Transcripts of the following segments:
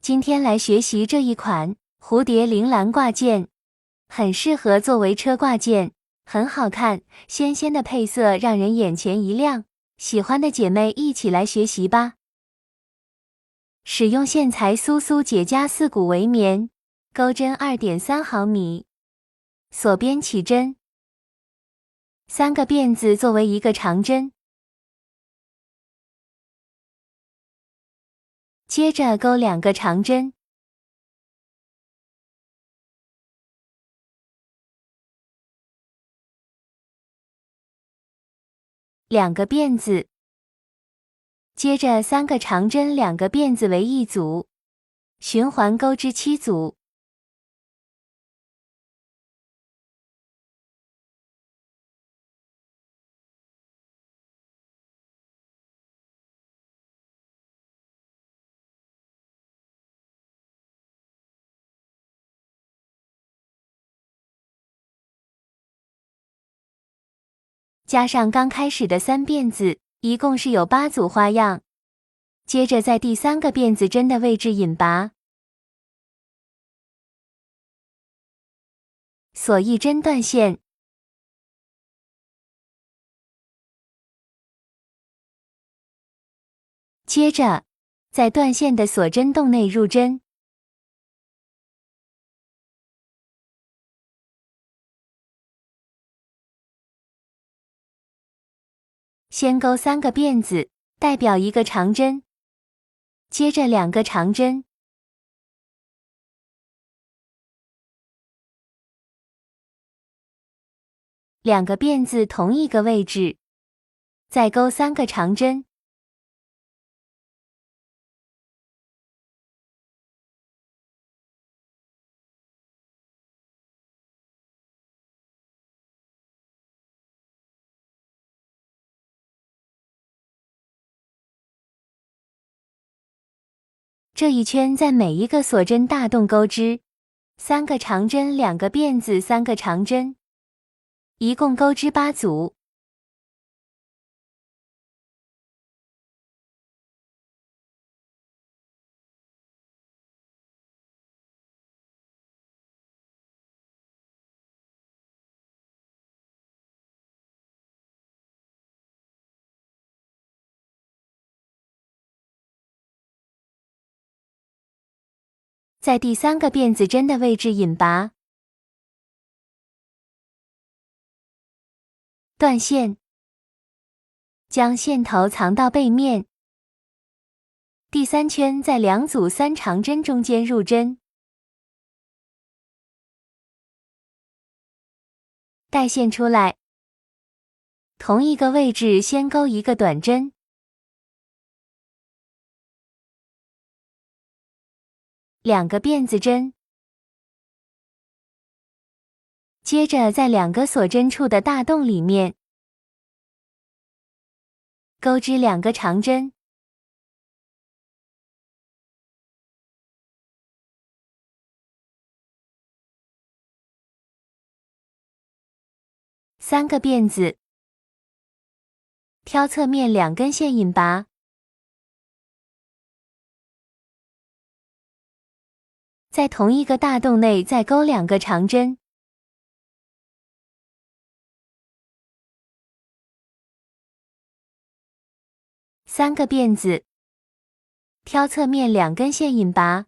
今天来学习这一款蝴蝶铃兰挂件，很适合作为车挂件，很好看，鲜鲜的配色让人眼前一亮。喜欢的姐妹一起来学习吧。使用线材苏苏姐加4股围棉，钩针 2.3 毫米，锁边起针，3个辫子作为一个长针。接着钩2个长针，2个辫子，接着3个长针2个辫子为一组，循环钩织7组。加上刚开始的3辫子，一共是有8组花样。接着在第3个辫子针的位置引拔，锁1针断线，接着在断线的锁针洞内入针，先钩3个辫子，代表1个长针，接着2个长针，两个辫子同一个位置，再钩3个长针，这一圈在每一个锁针大洞钩织3个长针，2个辫子，3个长针，一共钩织8组。在第3个辫子针的位置引拔，断线，将线头藏到背面。第3圈在2组3长针中间入针，带线出来，同一个位置先钩1个短针，两个辫子针，接着在2个锁针处的大洞里面钩织2个长针，3个辫子，挑侧面2根线引拔，在同一个大洞内再钩2个长针，3个辫子，挑侧面2根线引拔，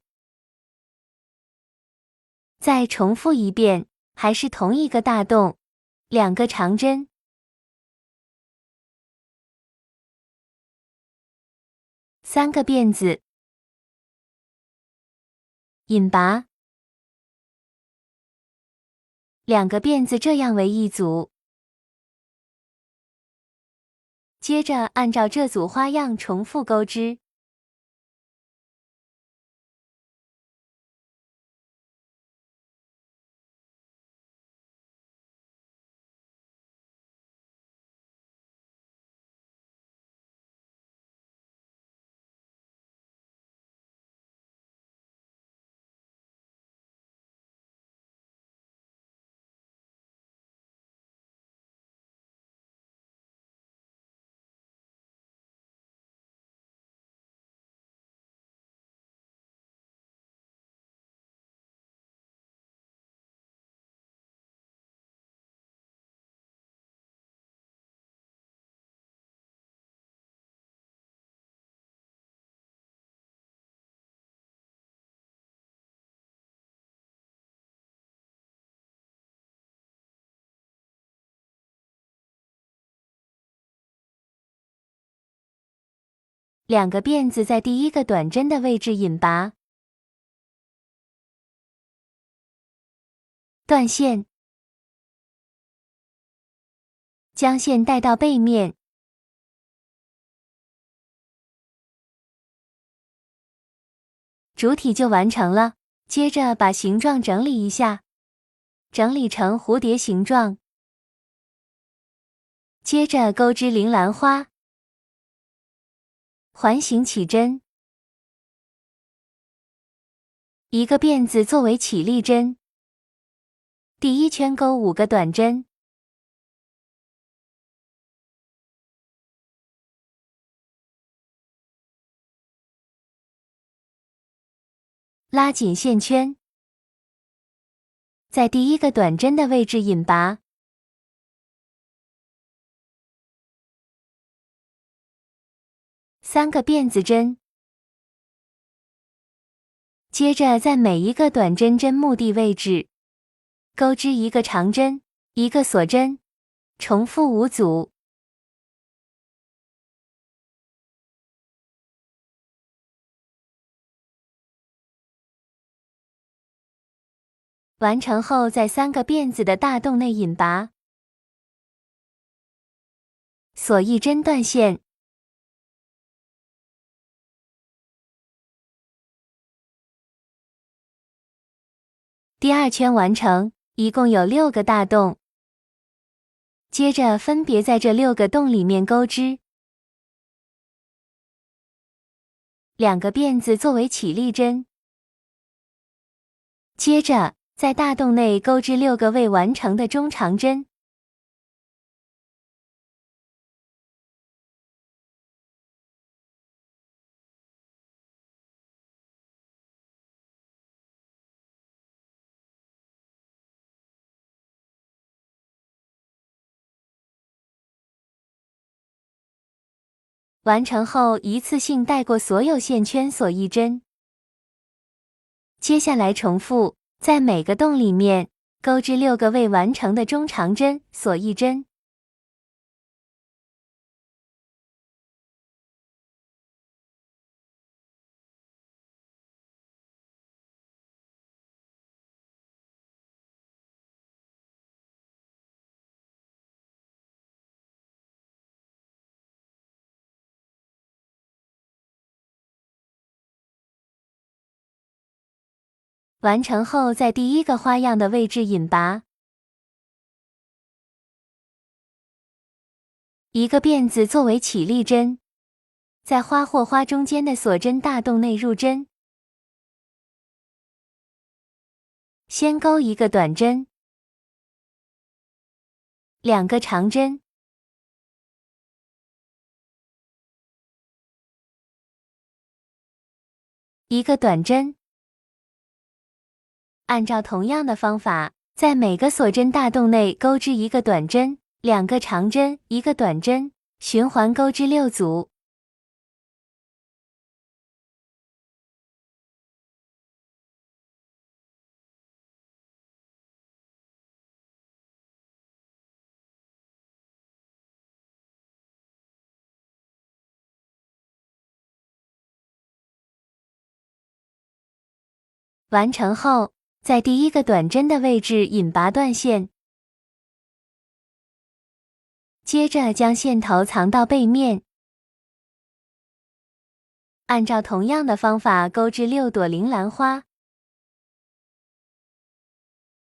再重复一遍，还是同一个大洞，2个长针，3个辫子，引拔，2个辫子，这样为一组。接着按照这组花样重复钩织。两个辫子在第一个短针的位置引拔，断线，将线带到背面，主体就完成了。接着把形状整理一下，整理成蝴蝶形状。接着钩织铃兰花，环形起针，一个辫子作为起立针，第一圈钩5个短针，拉紧线圈，在第一个短针的位置引拔，3个辫子针，接着在每一个短针针目的位置钩织一个长针，一个锁针，重复5组。完成后，在3个辫子的大洞内引拔，锁一针断线，第2圈完成，一共有6个大洞。接着分别在这6个洞里面钩织2个辫子作为起立针，接着在大洞内钩织6个未完成的中长针。完成后，一次性带过所有线圈锁一针。接下来重复，在每个洞里面钩织6个未完成的中长针，锁一针。完成后，在第一个花样的位置引拔，一个辫子作为起立针，在花或花中间的锁针大洞内入针，先钩一个短针，2个长针，一个短针。按照同样的方法，在每个锁针大洞内钩织一个短针，2个长针，一个短针，循环钩织6组。完成后，在第一个短针的位置引拔断线，接着将线头藏到背面，按照同样的方法钩织6朵铃兰花，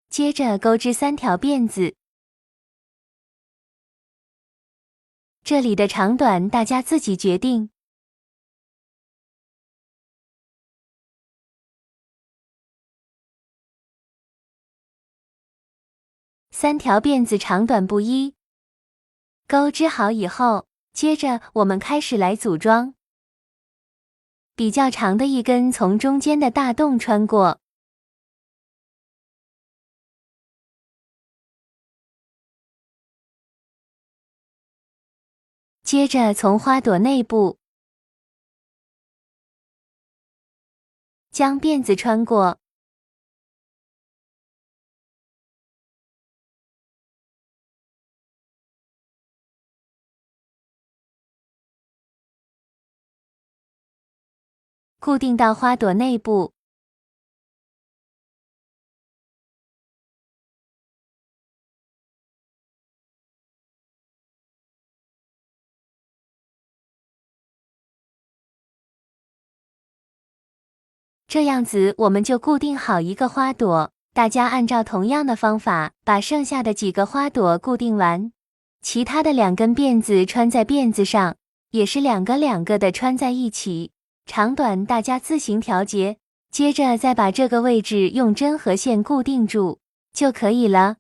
接着钩织3条辫子。这里的长短大家自己决定。3条辫子长短不一，钩织好以后，接着我们开始来组装。比较长的一根从中间的大洞穿过，接着从花朵内部将辫子穿过，固定到花朵内部。这样子我们就固定好一个花朵，大家按照同样的方法把剩下的几个花朵固定完。其他的2根辫子穿在辫子上，也是2个2个的穿在一起，长短大家自行调节。接着再把这个位置用针和线固定住就可以了。